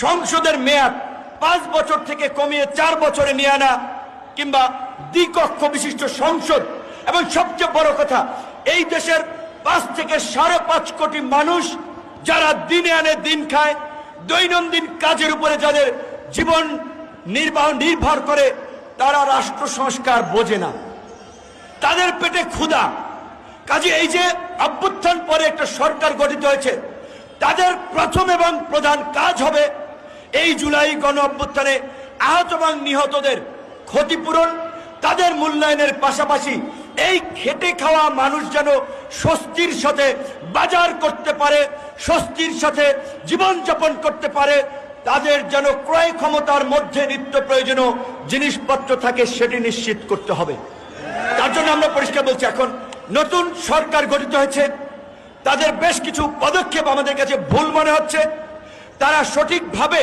সংসদের মেয়াদ 5 বছর থেকে কমিয়ে 4 বছরে নিয়ে আনা, কিংবা দ্বিকক্ষ বিশিষ্ট সংসদ, এবং সবচেয়ে বড় কথা, এই দেশের 5 থেকে 5.5 কোটি মানুষ যারা দিনে আনে দিন খায়, দৈনন্দিন কাজের উপরে যাদের জীবন নির্ভর করে, তারা রাষ্ট্র সংস্কার বোঝে না, তাদের পেটে ক্ষুধা। কাজে এই যে অভ্যুত্থান পরে একটা সরকার গঠিত হয়েছে, তাদের প্রথম এবং প্রধান কাজ হবে এই জুলাই গণ অভ্যুত্থানে আহত এবং নিহতদের ক্ষতিপূরণ, তাদের মূল্যায়নের পাশাপাশি এই খেটে খাওয়া মানুষ যেন স্বস্তির সাথে বাজার করতে পারে, স্বস্তির সাথে জীবনযাপন করতে পারে, তাদের যেন ক্রয় ক্ষমতার মধ্যে নিত্য প্রয়োজনীয় জিনিসপত্র থাকে, সেটি নিশ্চিত করতে হবে। তার জন্য আমরা পরিষ্কার বলছি, এখন নতুন সরকার গঠিত হয়েছে, তাদের বেশ কিছু পদক্ষেপ আমাদের কাছে ভুল মনে হচ্ছে। তারা সঠিকভাবে